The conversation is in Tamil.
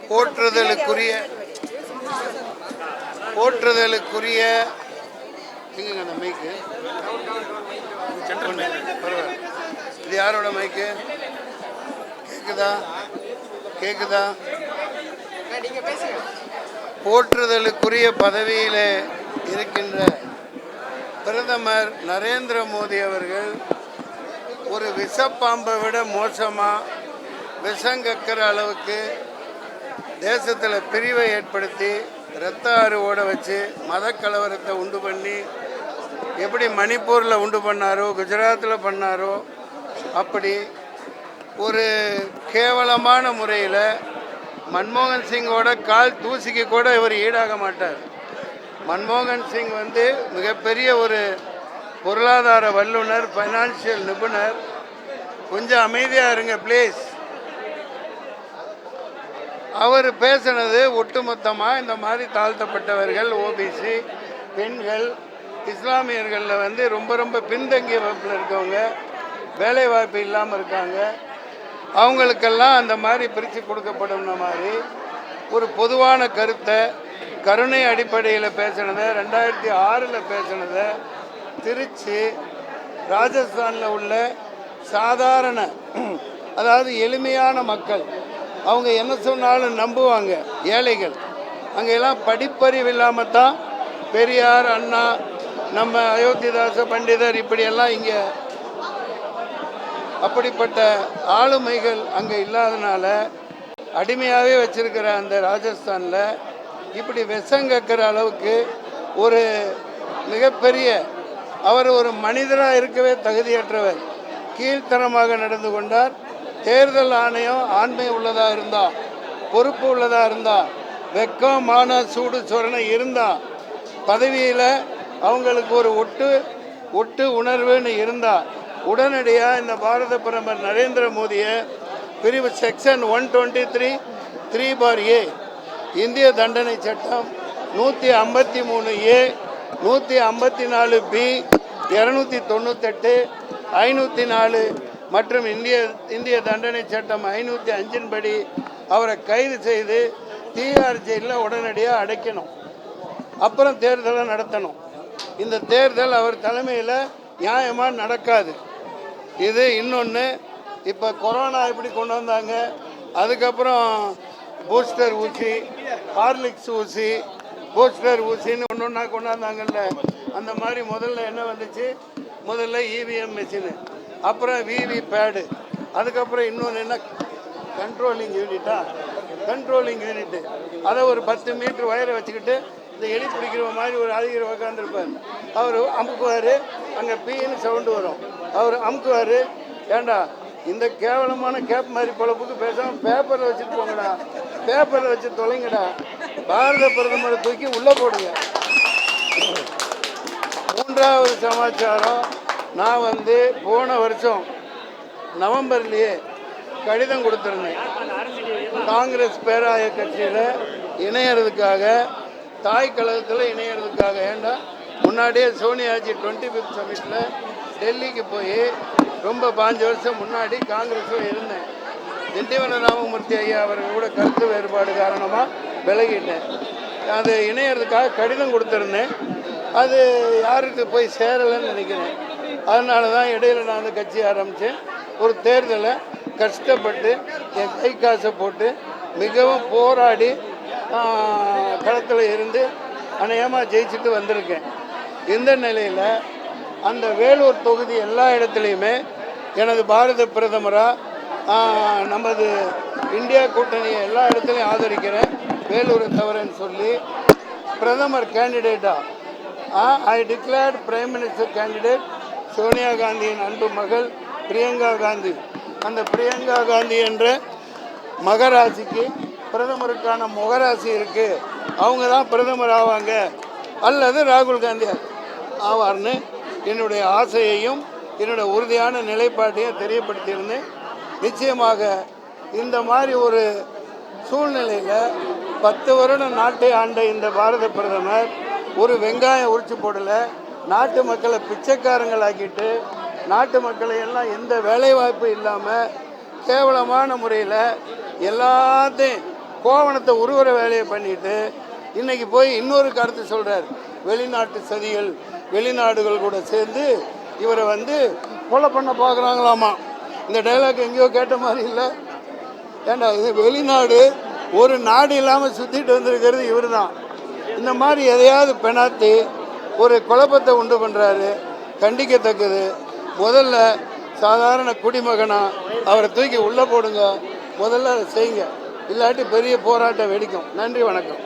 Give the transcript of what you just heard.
போற்றுதலுக்குரிய எங்க அந்த மைக்கு இது யாரோட மைக்கு? கேக்குதா? போற்றுதலுக்குரிய பதவியில் இருக்கின்ற பிரதமர் நரேந்திர மோடி அவர்கள் ஒரு விஷப்பாம்பை விட மோசமாக விஷங்கக்கிற அளவுக்கு தேசத்தில் பிரிவை ஏற்படுத்தி இரத்த ஆறு ஓட வச்சு மத கலவரத்தை உண்டு பண்ணி எப்படி மணிப்பூரில் உண்டு பண்ணாரோ, குஜராத்தில் பண்ணாரோ, அப்படி ஒரு கேவலமான முறையில் மன்மோகன் சிங்கோட கால் தூசிக்கு கூட இவர் ஈடாக மாட்டார். மன்மோகன் சிங் மிகப்பெரிய ஒரு பொருளாதார வல்லுனர், ஃபைனான்சியல் நிபுணர். கொஞ்சம் அமைதியாக இருங்க ப்ளீஸ். அவர் பேசினது ஒட்டுமொத்தமாக இந்த மாதிரி தாழ்த்தப்பட்டவர்கள், ஓபிசி, பெண்கள், இஸ்லாமியர்களில் ரொம்ப ரொம்ப பின்தங்கிய வகுப்பில் இருக்கவங்க, வேலை வாய்ப்பு இல்லாமல் இருக்காங்க, அவங்களுக்கெல்லாம் அந்த மாதிரி பிரித்து கொடுக்கப்படும்ன மாதிரி ஒரு பொதுவான கருத்தை கருணை அடிப்படையில் பேசினதை 2006 பேசினதை திருச்சி ராஜஸ்தானில் உள்ள சாதாரண, அதாவது எளிமையான மக்கள், அவங்க என்ன சொன்னாலும் நம்புவாங்க, ஏழைகள். அங்கெல்லாம் படிப்பறிவு இல்லாமல் தான் பெரியார், அண்ணா, நம்ம அயோத்திதாச பண்டிதர் இப்படியெல்லாம் இங்கே அப்படிப்பட்ட ஆளுமைகள் அங்கே இல்லாதனால அடிமையாகவே வச்சிருக்கிற அந்த ராஜஸ்தானில் இப்படி விஷங்கக்கிற அளவுக்கு ஒரு மிகப்பெரிய, அவர் ஒரு மனிதராக இருக்கவே தகுதியற்றவர், கீழ்த்தனமாக நடந்து கொண்டார். தேர்தல் ஆணையம் ஆண்மை உள்ளதாக இருந்தால், பொறுப்பு உள்ளதாக இருந்தால், வெக்கம், மான, சூடு, சொரணை இருந்தால், பதவியில் அவங்களுக்கு ஒரு ஒட்டு உணர்வுன்னு இருந்தால் உடனடியாக இந்த பாரத பிரதமர் நரேந்திர மோடியை பிரிவு செக்ஷன் 123(3)A இந்திய தண்டனை சட்டம் 153A, 154B, 298, 504 மற்றும் இந்திய தண்டனை சட்டம் 505 படி அவரை கைது செய்து தீகார் ஜெயிலில் உடனடியாக அடைக்கணும். அப்புறம் தேர்தலை நடத்தணும். இந்த தேர்தல் அவர் தலைமையில் நியாயமாக நடக்காது. இது இன்னொன்று. இப்போ கொரோனா எப்படி கொண்டு வந்தாங்க, அதுக்கப்புறம் பூஸ்டர் ஊசி, ஹார்லிக்ஸ் ஊசி, பூஸ்டர் ஊசின்னு ஒன்றா கொண்டாந்தாங்கல்ல, அந்த மாதிரி முதல்ல என்ன வந்துச்சு? முதல்ல இவிஎம் மிஷினு, அப்புறம் விவி பேடு, அதுக்கப்புறம் இன்னொன்று என்ன, கண்ட்ரோலிங் யூனிட்டு. அதை ஒரு 10 மீட்டர் வயரை வச்சுக்கிட்டு இந்த எலி பிடிக்கிற மாதிரி ஒரு அதிகர் உட்காந்துருப்பார். அவர் அமுக்குவார், அங்கே பீன்னு சவுண்டு வரும், அவர் அமுக்குவார். ஏண்டா இந்த கேவலமான கேப் மாதிரி பொழப்புக்கு பேசாமல் பேப்பரில் வச்சுட்டு போங்கடா, பேப்பரில் வச்சு தொலைங்கடா, பாரத பிரதமரை தூக்கி உள்ளே போடுங்க. மூன்றாவது சமாச்சாரம், நான் போன வருஷம் நவம்பர்லேயே கடிதம் கொடுத்துருந்தேன் காங்கிரஸ் பேராய கட்சியில் இணையறதுக்காக, தாய் கழகத்தில் இணையறதுக்காக. ஏண்டா முன்னாடியே சோனியாஜி 25th சமிட்டில் டெல்லிக்கு போய் ரொம்ப 5 வருஷம் முன்னாடி காங்கிரஸில் இருந்தேன். திண்டிவன ராமமூர்த்தி ஐயா அவர்கள் கூட கருத்து வேறுபாடு காரணமாக விலகிட்டேன். அது இணையறதுக்காக கடிதம் கொடுத்துருந்தேன். அது யாருக்கு போய் சேரலைன்னு நினைக்கிறேன். அதனால தான் இடையில் நான் அந்த கட்சி ஆரம்பித்தேன். ஒரு தேர்தலை கஷ்டப்பட்டு என் கை காசை போட்டு மிகவும் போராடி களத்தில் இருந்து அநேகமாக ஜெயிச்சுட்டு வந்திருக்கேன். இந்த நிலையில் அந்த வேலூர் தொகுதி எல்லா இடத்துலையுமே எனது பாரத பிரதமராக நமது இந்தியா கூட்டணியை எல்லா இடத்துலையும் ஆதரிக்கிறேன், வேலூரை தவிரன்னு சொல்லி பிரதமர் கேண்டிடேட்டாக I declared prime minister candidate Sonia காந்தியின் அன்பு மகள் பிரியங்கா காந்தி. அந்த பிரியங்கா காந்தி என்ற மகராசிக்கு பிரதமருக்கான முகராசி இருக்குது, அவங்க தான் பிரதமர் ஆவாங்க அல்லது ராகுல் காந்தி ஆவார்னு என்னுடைய ஆசையையும் என்னுடைய உறுதியான நிலைப்பாட்டையும் தெரியப்படுத்தியிருந்தேன். நிச்சயமாக இந்த மாதிரி ஒரு சூழ்நிலையில் 10 வருடம் நாட்டை ஆண்ட இந்த பாரத பிரதமர் ஒரு வெங்காயம் உரிச்சு போடலை, நாட்டு மக்களை பிச்சைக்காரங்களாக்கிட்டு, நாட்டு மக்களை எல்லாம் எந்த வேலைவாய்ப்பு இல்லாமல் கேவலமான முறையில் எல்லாத்தையும் கோவணத்தை உருவுற வேலையை பண்ணிட்டு இன்னைக்கு போய் இன்னொரு கருத்து சொல்கிறார். வெளிநாட்டு சதிகள், வெளிநாடுகள் கூட சேர்ந்து இவரை வந்து கொலை பண்ண பார்க்குறாங்களாமா. இந்த டைலாக் எங்கேயோ கேட்ட மாதிரி இல்லை. ஏண்டா இது வெளிநாடு, ஒரு நாடு இல்லாமல் சுற்றிட்டு வந்திருக்கிறது இவர் தான். இந்த மாதிரி எதையாவது பெணாத்தி ஒரு குழப்பத்தை உண்டு பண்ணுறாரு, கண்டிக்கத்தக்கது. முதல்ல சாதாரண குடிமகனா அவரை தூக்கி உள்ளே போடுங்க, முதல்ல அதை செய்யுங்க, இல்லாட்டி பெரிய போராட்டம் வெடிக்கும். நன்றி, வணக்கம்.